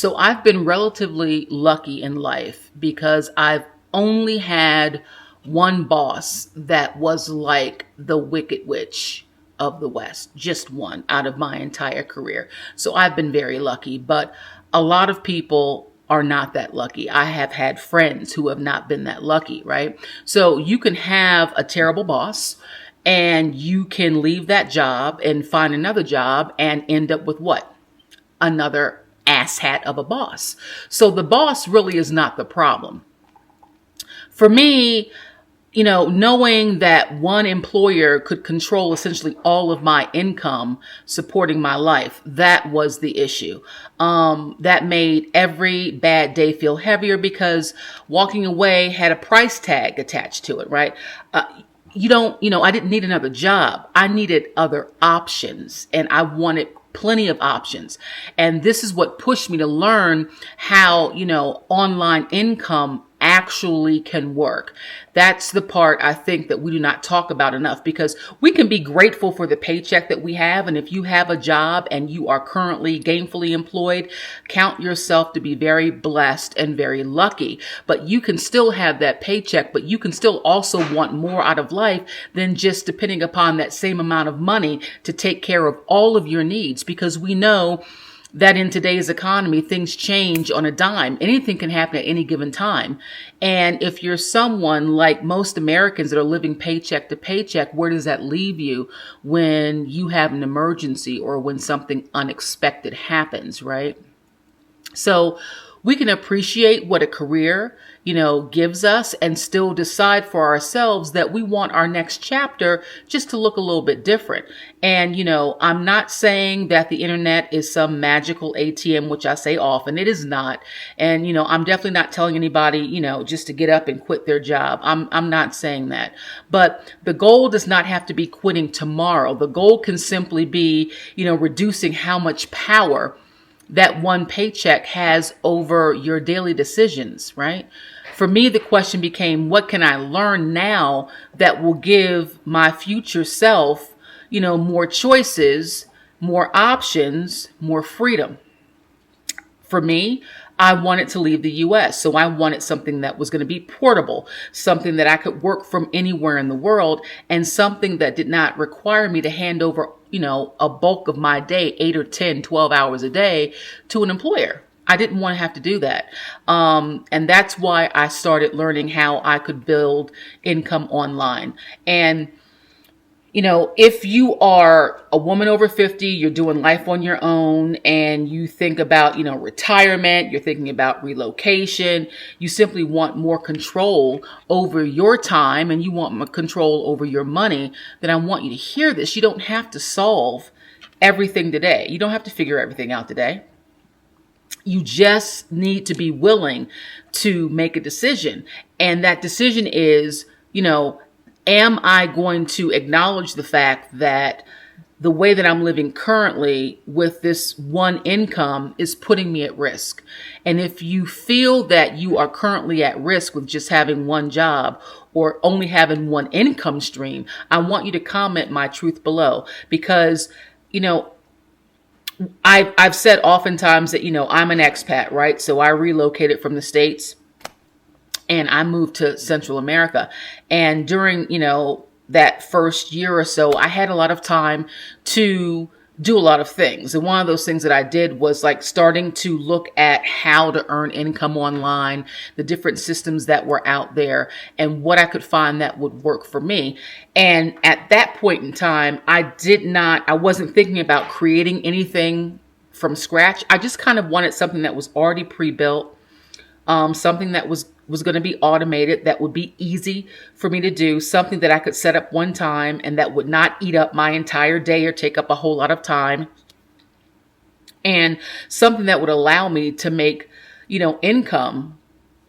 So I've been relatively lucky in life because I've only had one boss that was like the Wicked Witch of the West, just one out of my entire career. So I've been very lucky, but a lot of people are not that lucky. I have had friends who have not been that lucky, right? So you can have a terrible boss and you can leave that job and find another job and end up with what? Another asshat of a boss. So the boss really is not the problem. For me, knowing that one employer could control essentially all of my income supporting my life, that was the issue. That made every bad day feel heavier because walking away had a price tag attached to it, right? I didn't need another job. I needed other options and I wanted plenty of options. And this is what pushed me to learn how, online income actually can work. That's the part I think that we do not talk about enough because we can be grateful for the paycheck that we have. And if you have a job and you are currently gainfully employed, count yourself to be very blessed and very lucky. But you can still have that paycheck, but you can still also want more out of life than just depending upon that same amount of money to take care of all of your needs, because we know that in today's economy, things change on a dime. Anything can happen at any given time. And if you're someone like most Americans that are living paycheck to paycheck, where does that leave you when you have an emergency or when something unexpected happens, right? So we can appreciate what a career, gives us and still decide for ourselves that we want our next chapter just to look a little bit different. And, I'm not saying that the internet is some magical ATM, which I say often. It is not. And, I'm definitely not telling anybody, just to get up and quit their job. I'm not saying that. But the goal does not have to be quitting tomorrow. The goal can simply be, reducing how much power that one paycheck has over your daily decisions, right? For me, the question became, what can I learn now that will give my future self, more choices, more options, more freedom? For me, I wanted to leave the US. So I wanted something that was going to be portable, something that I could work from anywhere in the world, and something that did not require me to hand over, a bulk of my day, 8 or 10, 12 hours a day to an employer. I didn't want to have to do that. And that's why I started learning how I could build income online. And if you are a woman over 50, you're doing life on your own and you think about, retirement, you're thinking about relocation, you simply want more control over your time and you want more control over your money, then I want you to hear this. You don't have to solve everything today. You don't have to figure everything out today. You just need to be willing to make a decision. And that decision is, am I going to acknowledge the fact that the way that I'm living currently with this one income is putting me at risk? And if you feel that you are currently at risk with just having one job or only having one income stream, I want you to comment my truth below because, I've said oftentimes that, I'm an expat, right? So I relocated from the States and I moved to Central America. And during, that first year or so, I had a lot of time to do a lot of things. And one of those things that I did was like starting to look at how to earn income online, the different systems that were out there and what I could find that would work for me. And at that point in time, I wasn't thinking about creating anything from scratch. I just kind of wanted something that was already pre-built, something that was going to be automated, that would be easy for me to do, something that I could set up one time and that would not eat up my entire day or take up a whole lot of time, and something that would allow me to make, income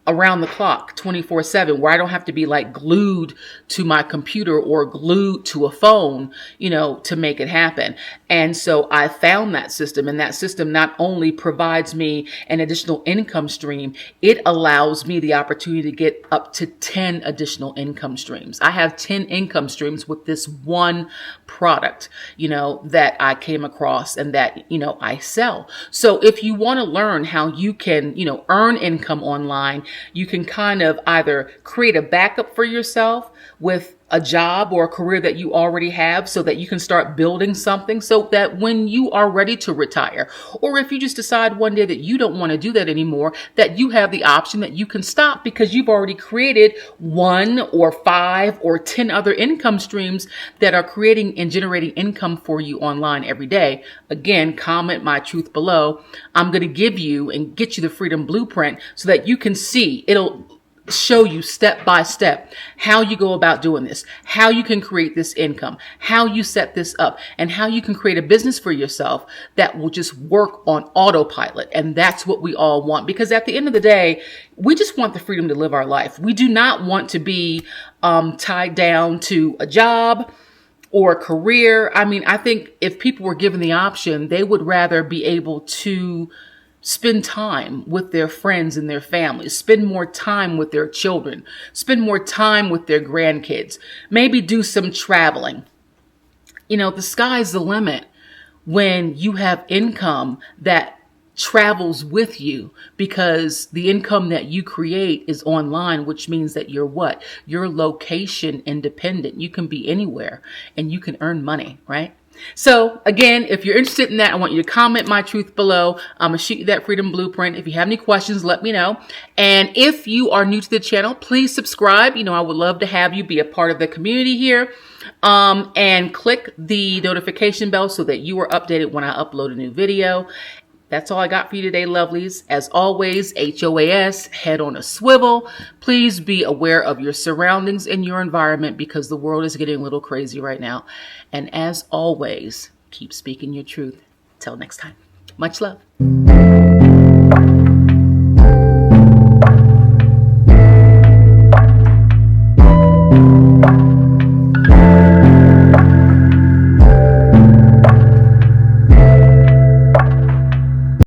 around the clock, 24/7, where I don't have to be like glued to my computer or glued to a phone, to make it happen. And so I found that system, and that system not only provides me an additional income stream, it allows me the opportunity to get up to 10 additional income streams. I have 10 income streams with this one product, that I came across and that, I sell. So if you want to learn how you can, earn income online, you can kind of either create a backup for yourself with a job or a career that you already have so that you can start building something so that when you are ready to retire, or if you just decide one day that you don't want to do that anymore, that you have the option that you can stop because you've already created 1 or 5 or 10 other income streams that are creating and generating income for you online every day. Again, comment my truth below. I'm going to give you and get you the Freedom Blueprint so that you can see. It'll show you step by step how you go about doing this, how you can create this income, how you set this up, and how you can create a business for yourself that will just work on autopilot. And that's what we all want, because at the end of the day, we just want the freedom to live our life. We do not want to be tied down to a job or a career. I mean, I think if people were given the option, they would rather be able to spend time with their friends and their families, spend more time with their children, spend more time with their grandkids, maybe do some traveling. The sky's the limit when you have income that travels with you, because the income that you create is online, which means that you're what? You're location independent. You can be anywhere and you can earn money, right? So again, if you're interested in that, I want you to comment my truth below. I'm going to shoot you that Freedom Blueprint. If you have any questions, let me know. And if you are new to the channel, please subscribe. I would love to have you be a part of the community here. And click the notification bell so that you are updated when I upload a new video. That's all I got for you today, lovelies. As always, HOAS, head on a swivel. Please be aware of your surroundings and your environment, because the world is getting a little crazy right now. And as always, keep speaking your truth. Till next time, much love.